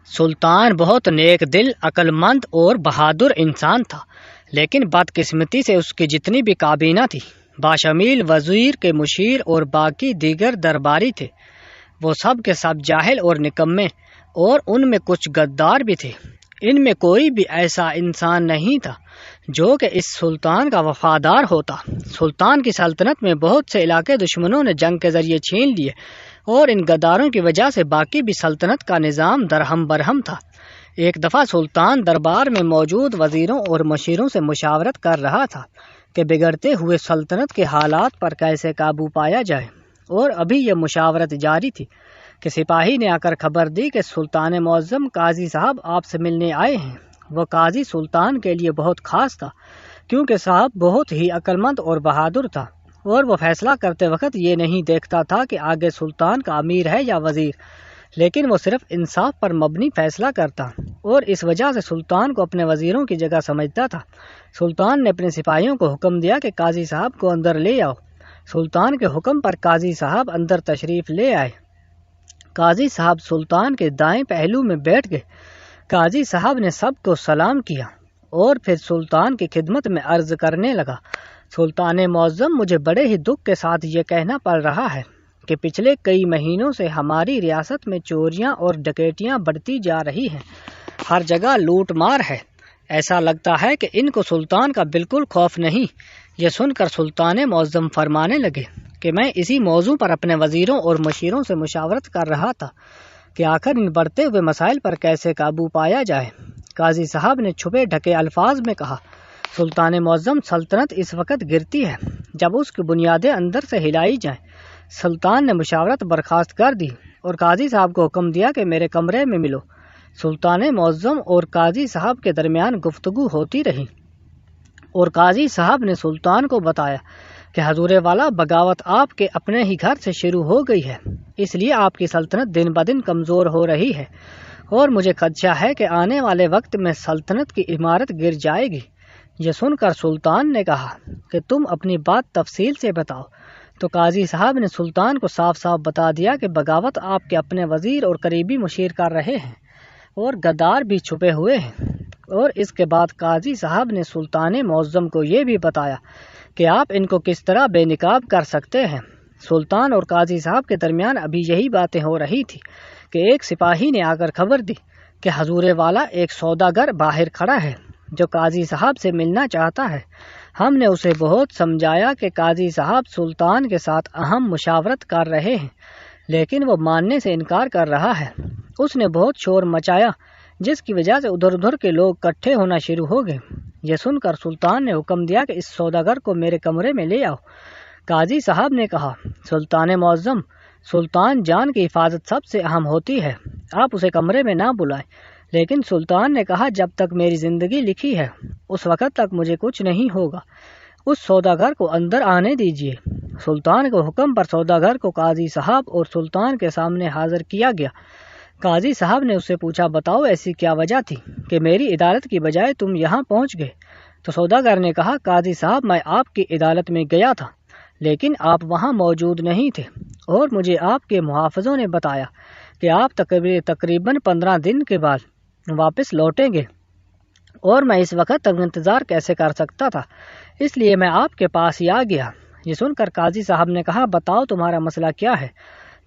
سلطان بہت نیک دل، عقل مند اور بہادر انسان تھا، لیکن بدقسمتی سے اس کی جتنی بھی کابینہ تھی، باشمول وزیر کے مشیر اور باقی دیگر درباری تھے، وہ سب کے سب جاہل اور نکمے، اور ان میں کچھ غدار بھی تھے۔ ان میں کوئی بھی ایسا انسان نہیں تھا جو کہ اس سلطان کا وفادار ہوتا۔ سلطان کی سلطنت میں بہت سے علاقے دشمنوں نے جنگ کے ذریعے چھین لیے، اور ان غداروں کی وجہ سے باقی بھی سلطنت کا نظام درہم برہم تھا۔ ایک دفعہ سلطان دربار میں موجود وزیروں اور مشیروں سے مشاورت کر رہا تھا کہ بگڑتے ہوئے سلطنت کے حالات پر کیسے قابو پایا جائے، اور ابھی یہ مشاورت جاری تھی کہ سپاہی نے آ کر خبر دی کہ سلطان معظم قاضی صاحب آپ سے ملنے آئے ہیں۔ وہ قاضی سلطان کے لیے بہت خاص تھا، کیونکہ صاحب بہت ہی عقل مند اور بہادر تھا، اور وہ فیصلہ کرتے وقت یہ نہیں دیکھتا تھا کہ آگے سلطان کا امیر ہے یا وزیر، لیکن وہ صرف انصاف پر مبنی فیصلہ کرتا، اور اس وجہ سے سلطان کو اپنے وزیروں کی جگہ سمجھتا تھا۔ سلطان نے اپنے سپاہیوں کو حکم دیا کہ قاضی صاحب کو اندر لے آؤ۔ سلطان کے حکم پر قاضی صاحب اندر تشریف لے آئے۔ قاضی صاحب سلطان کے دائیں پہلو میں بیٹھ گئے۔ قاضی صاحب نے سب کو سلام کیا اور پھر سلطان کی خدمت میں عرض کرنے لگا، سلطان معظم، مجھے بڑے ہی دکھ کے ساتھ یہ کہنا پڑ رہا ہے کہ پچھلے کئی مہینوں سے ہماری ریاست میں چوریاں اور ڈکیتیاں بڑھتی جا رہی ہیں، ہر جگہ لوٹ مار ہے۔ ایسا لگتا ہے کہ ان کو سلطان کا بالکل خوف نہیں۔ یہ سن کر سلطان معظم فرمانے لگے کہ میں اسی موضوع پر اپنے وزیروں اور مشیروں سے مشاورت کر رہا تھا کہ آخر ان بڑھتے ہوئے مسائل پر کیسے قابو پایا جائے۔ قاضی صاحب نے چھپے ڈھکے الفاظ میں کہا، سلطان معظم، سلطنت اس وقت گرتی ہے جب اس کی بنیادیں اندر سے ہلائی جائیں۔ سلطان نے مشاورت برخاست کر دی اور قاضی صاحب کو حکم دیا کہ میرے کمرے میں ملو۔ سلطان معظم اور قاضی صاحب کے درمیان گفتگو ہوتی رہی، اور قاضی صاحب نے سلطان کو بتایا کہ حضور والا، بغاوت آپ کے اپنے ہی گھر سے شروع ہو گئی ہے، اس لیے آپ کی سلطنت دن بدن کمزور ہو رہی ہے، اور مجھے خدشہ ہے کہ آنے والے وقت میں سلطنت کی عمارت گر جائے گی۔ یہ سن کر سلطان نے کہا کہ تم اپنی بات تفصیل سے بتاؤ۔ تو قاضی صاحب نے سلطان کو صاف صاف بتا دیا کہ بغاوت آپ کے اپنے وزیر اور قریبی مشیر کر رہے ہیں، اور غدار بھی چھپے ہوئے ہیں۔ اور اس کے بعد قاضی صاحب نے سلطان معظم کو یہ بھی بتایا کہ آپ ان کو کس طرح بے نقاب کر سکتے ہیں۔ سلطان اور قاضی صاحب کے درمیان ابھی یہی باتیں ہو رہی تھی کہ ایک سپاہی نے آ کر خبر دی کہ حضور والا، ایک سوداگر باہر کھڑا ہے جو قاضی صاحب سے ملنا چاہتا ہے۔ ہم نے اسے بہت سمجھایا کہ قاضی صاحب سلطان کے ساتھ اہم مشاورت کر رہے ہیں، لیکن وہ ماننے سے انکار کر رہا ہے۔ اس نے بہت شور مچایا، جس کی وجہ سے ادھر ادھر کے لوگ اکٹھے ہونا شروع ہو گئے۔ یہ سن کر سلطان نے حکم دیا کہ اس سوداگر کو میرے کمرے میں لے آؤ۔ قاضی صاحب نے کہا، سلطان معظم، سلطان جان کی حفاظت سب سے اہم ہوتی ہے، آپ اسے کمرے میں نہ بلائیں۔ لیکن سلطان نے کہا، جب تک میری زندگی لکھی ہے اس وقت تک مجھے کچھ نہیں ہوگا، اس سوداگر کو اندر آنے دیجیے۔ سلطان کے حکم پر سوداگر کو قاضی صاحب اور سلطان کے سامنے حاضر کیا گیا۔ قاضی صاحب نے اس سے پوچھا، بتاؤ ایسی کیا وجہ تھی کہ میری عدالت کی بجائے تم یہاں پہنچ گئے؟ تو سوداگر نے کہا، قاضی صاحب، میں آپ کی عدالت میں گیا تھا، لیکن آپ وہاں موجود نہیں تھے، اور مجھے آپ کے محافظوں نے بتایا کہ آپ تقریباً 15 دن کے بعد واپس لوٹیں گے، اور میں اس وقت تک انتظار کیسے کر سکتا تھا، اس لیے میں آپ کے پاس ہی آ گیا۔ یہ سن کر قاضی صاحب نے کہا، بتاؤ تمہارا مسئلہ کیا ہے؟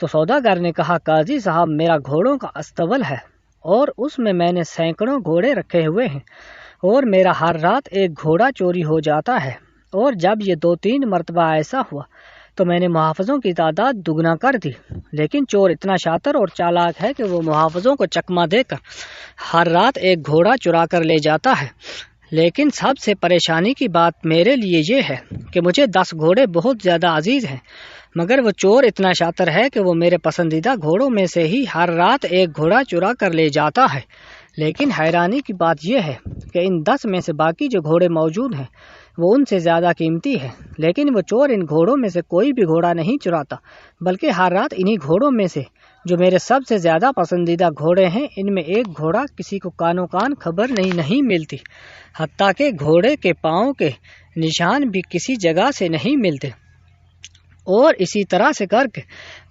تو سوداگر نے کہا، قاضی صاحب، میرا گھوڑوں کا استبل ہے، اور اس میں نے سینکڑوں گھوڑے رکھے ہوئے ہیں، اور میرا ہر رات ایک گھوڑا چوری ہو جاتا ہے، اور جب یہ 2-3 مرتبہ ایسا ہوا تو میں نے محافظوں کی تعداد دگنا کر دی، لیکن چور اتنا شاطر اور چالاک ہے کہ وہ محافظوں کو چکما دے کر ہر رات ایک گھوڑا چرا کر لے جاتا ہے۔ لیکن سب سے پریشانی کی بات میرے لیے یہ ہے کہ مجھے 10 گھوڑے بہت زیادہ عزیز ہیں، مگر وہ چور اتنا شاطر ہے کہ وہ میرے پسندیدہ گھوڑوں میں سے ہی ہر رات ایک گھوڑا چرا کر لے جاتا ہے۔ لیکن حیرانی کی بات یہ ہے کہ ان 10 میں سے باقی جو گھوڑے موجود ہیں وہ ان سے زیادہ قیمتی ہے، لیکن وہ چور ان گھوڑوں میں سے کوئی بھی گھوڑا نہیں چراتا، بلکہ ہر رات انہی گھوڑوں میں سے جو میرے سب سے زیادہ پسندیدہ گھوڑے ہیں، ان میں ایک گھوڑا کسی کو کانوں کان خبر نہیں ملتی، حتیٰ کہ گھوڑے کے پاؤں کے نشان بھی کسی جگہ سے نہیں ملتے۔ اور اسی طرح سے کر کے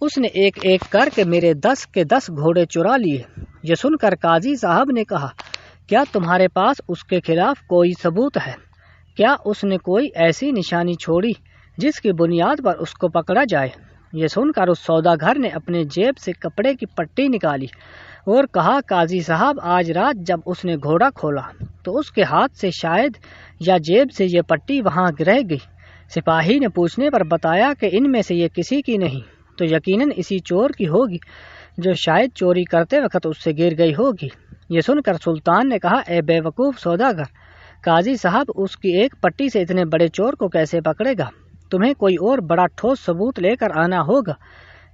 اس نے ایک ایک کر کے میرے 10 کے 10 گھوڑے چرا لیے، یہ سن کر قاضی صاحب نے کہا کیا تمہارے پاس اس کے خلاف کوئی ثبوت ہے؟ کیا اس نے کوئی ایسی نشانی چھوڑی جس کی بنیاد پر اس کو پکڑا جائے؟ یہ سن کر اس سوداگر نے اپنے جیب سے کپڑے کی پٹی نکالی اور کہا قاضی صاحب آج رات جب اس نے گھوڑا کھولا تو اس کے ہاتھ سے شاید یا جیب سے یہ پٹی وہاں رہ گئی۔ سپاہی نے پوچھنے پر بتایا کہ ان میں سے یہ کسی کی نہیں تو یقیناً اسی چور کی ہوگی جو شاید چوری کرتے وقت اس سے گر گئی ہوگی۔ یہ سن کر سلطان نے کہا اے بے وقوف سوداگر، قاضی صاحب اس کی ایک پٹی سے اتنے بڑے چور کو کیسے پکڑے گا؟ تمہیں کوئی اور بڑا ٹھوس ثبوت لے کر آنا ہوگا۔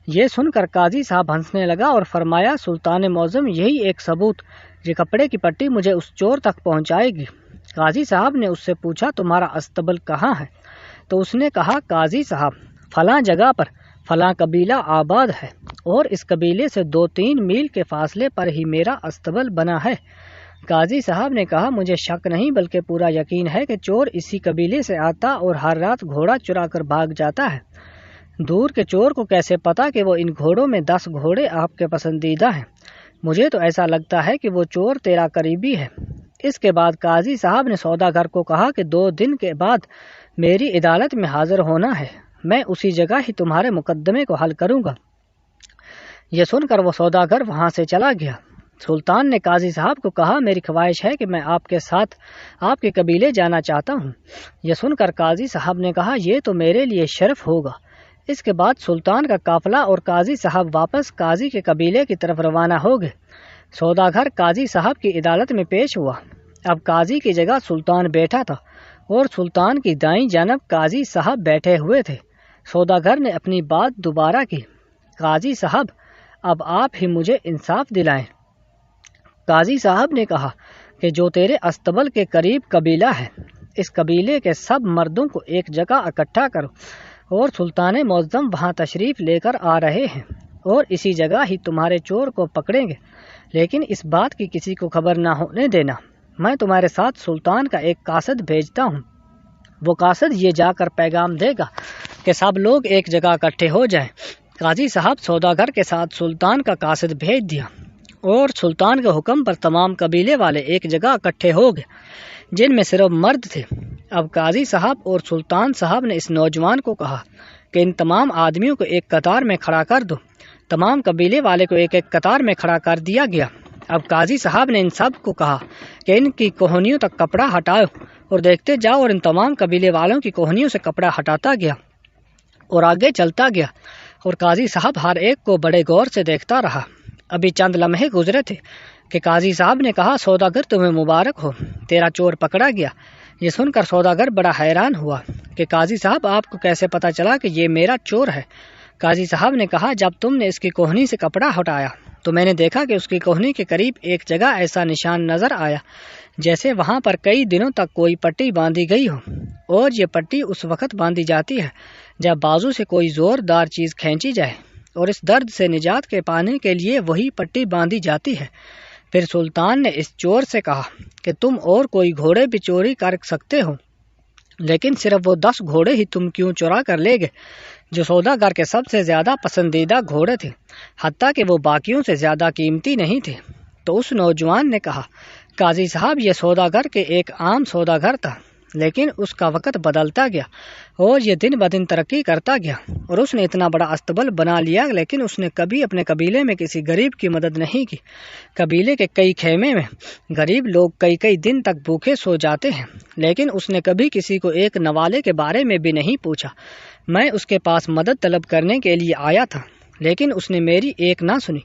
یہ سن کر قاضی صاحب ہنسنے لگا اور فرمایا سلطان معظم یہی ایک ثبوت یہ کپڑے کی پٹی مجھے اس چور تک پہنچائے گی۔ قاضی صاحب نے اس سے پوچھا تمہارا استبل کہاں ہے؟ تو اس نے کہا قاضی صاحب فلاں جگہ پر فلاں قبیلہ آباد ہے اور اس قبیلے سے 2-3 میل کے فاصلے پر ہی میرا استبل بنا ہے۔ قاضی صاحب نے کہا مجھے شک نہیں بلکہ پورا یقین ہے کہ چور اسی قبیلے سے آتا اور ہر رات گھوڑا چرا کر بھاگ جاتا ہے۔ دور کے چور کو کیسے پتا کہ وہ ان گھوڑوں میں 10 گھوڑے آپ کے پسندیدہ ہیں؟ مجھے تو ایسا لگتا ہے کہ وہ چور تیرا قریبی ہے۔ اس کے بعد قاضی صاحب نے سوداگر کو کہا کہ 2 دن کے بعد میری عدالت میں حاضر ہونا ہے، میں اسی جگہ ہی تمہارے مقدمے کو حل کروں گا۔ یہ سن کر وہ سوداگر وہاں سے چلا گیا۔ سلطان نے قاضی صاحب کو کہا میری خواہش ہے کہ میں آپ کے ساتھ آپ کے قبیلے جانا چاہتا ہوں۔ یہ سن کر قاضی صاحب نے کہا یہ تو میرے لیے شرف ہوگا۔ اس کے بعد سلطان کا قافلہ اور قاضی صاحب واپس قاضی کے قبیلے کی طرف روانہ ہو گئے۔ سوداگر قاضی صاحب کی عدالت میں پیش ہوا۔ اب قاضی کی جگہ سلطان بیٹھا تھا اور سلطان کی دائیں جانب قاضی صاحب بیٹھے ہوئے تھے۔ سوداگر نے اپنی بات دوبارہ کی، قاضی صاحب اب آپ ہی مجھے انصاف دلائیں۔ قاضی صاحب نے کہا کہ جو تیرے استبل کے قریب قبیلہ ہے اس قبیلے کے سب مردوں کو ایک جگہ اکٹھا کرو اور سلطان معظم وہاں تشریف لے کر آ رہے ہیں اور اسی جگہ ہی تمہارے چور کو پکڑیں گے، لیکن اس بات کی کسی کو خبر نہ ہونے دینا۔ میں تمہارے ساتھ سلطان کا ایک قاصد بھیجتا ہوں، وہ قاصد یہ جا کر پیغام دے گا کہ سب لوگ ایک جگہ اکٹھے ہو جائیں۔ قاضی صاحب سوداگر کے ساتھ سلطان کا قاصد بھیج دیا اور سلطان کے حکم پر تمام قبیلے والے ایک جگہ اکٹھے ہو گئے جن میں صرف مرد تھے۔ اب قاضی صاحب اور سلطان صاحب نے اس نوجوان کو کہا کہ ان تمام آدمیوں کو ایک قطار میں کھڑا کر دو۔ تمام قبیلے والے کو ایک ایک قطار میں کھڑا کر دیا گیا۔ اب قاضی صاحب نے ان سب کو کہا کہ ان کی کوہنیوں تک کپڑا ہٹاؤ اور دیکھتے جاؤ، اور ان تمام قبیلے والوں کی کوہنیوں سے کپڑا ہٹاتا گیا اور آگے چلتا گیا، اور قاضی صاحب ہر ایک کو بڑے غور سے دیکھتا رہا۔ ابھی چند لمحے گزرے تھے کہ قاضی صاحب نے کہا سوداگر تمہیں مبارک ہو، تیرا چور پکڑا گیا۔ یہ سن کر سوداگر بڑا حیران ہوا کہ قاضی صاحب آپ کو کیسے پتا چلا کہ یہ میرا چور ہے؟ قاضی صاحب نے کہا جب تم نے اس کی کوہنی سے کپڑا ہٹایا تو میں نے دیکھا کہ اس کی کوہنی کے قریب ایک جگہ ایسا نشان نظر آیا جیسے وہاں پر کئی دنوں تک کوئی پٹی باندھی گئی ہو، اور یہ پٹی اس وقت باندھی جاتی ہے جب بازو سے کوئی زوردار چیز کھینچی جائے، اور اس درد سے نجات کے پانے کے لیے وہی پٹی باندھی جاتی ہے۔ پھر سلطان نے اس چور سے کہا کہ تم اور کوئی گھوڑے بھی چوری کر سکتے ہو، لیکن صرف وہ 10 گھوڑے ہی تم کیوں چرا کر لے گئے جو سوداگر کے سب سے زیادہ پسندیدہ گھوڑے تھے، حتیٰ کہ وہ باقیوں سے زیادہ قیمتی نہیں تھے؟ تو اس نوجوان نے کہا قاضی صاحب یہ سوداگر کے ایک عام سوداگر تھا، لیکن اس کا وقت بدلتا گیا اور یہ دن بدن ترقی کرتا گیا، اور اس نے اتنا بڑا استبل بنا لیا، لیکن اس نے کبھی اپنے قبیلے میں کسی غریب کی مدد نہیں کی۔ قبیلے کے کئی خیمے میں غریب لوگ کئی دن تک بھوکے سو جاتے ہیں، لیکن اس نے کبھی کسی کو ایک نوالے کے بارے میں بھی نہیں پوچھا۔ میں اس کے پاس مدد طلب کرنے کے لیے آیا تھا، لیکن اس نے میری ایک نہ سنی۔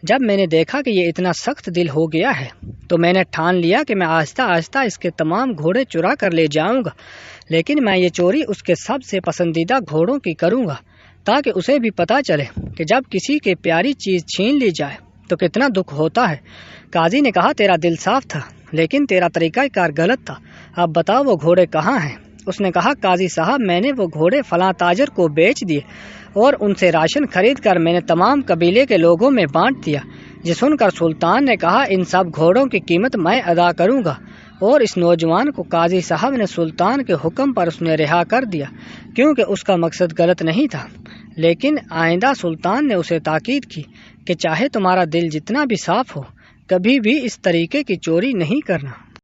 جب میں نے دیکھا کہ یہ اتنا سخت دل ہو گیا ہے تو میں نے ٹھان لیا کہ میں آہستہ آہستہ اس کے تمام گھوڑے چرا کر لے جاؤں گا، لیکن میں یہ چوری اس کے سب سے پسندیدہ گھوڑوں کی کروں گا، تاکہ اسے بھی پتہ چلے کہ جب کسی کے پیاری چیز چھین لی جائے تو کتنا دکھ ہوتا ہے۔ قاضی نے کہا تیرا دل صاف تھا، لیکن تیرا طریقہ کار غلط تھا، اب بتاؤ وہ گھوڑے کہاں ہیں؟ اس نے کہا قاضی صاحب میں نے وہ گھوڑے فلاں تاجر کو بیچ دیے اور ان سے راشن خرید کر میں نے تمام قبیلے کے لوگوں میں بانٹ دیا۔ یہ سن کر سلطان نے کہا ان سب گھوڑوں کی قیمت میں ادا کروں گا، اور اس نوجوان کو قاضی صاحب نے سلطان کے حکم پر اس نے رہا کر دیا، کیونکہ اس کا مقصد غلط نہیں تھا۔ لیکن آئندہ سلطان نے اسے تاکید کی کہ چاہے تمہارا دل جتنا بھی صاف ہو، کبھی بھی اس طریقے کی چوری نہیں کرنا۔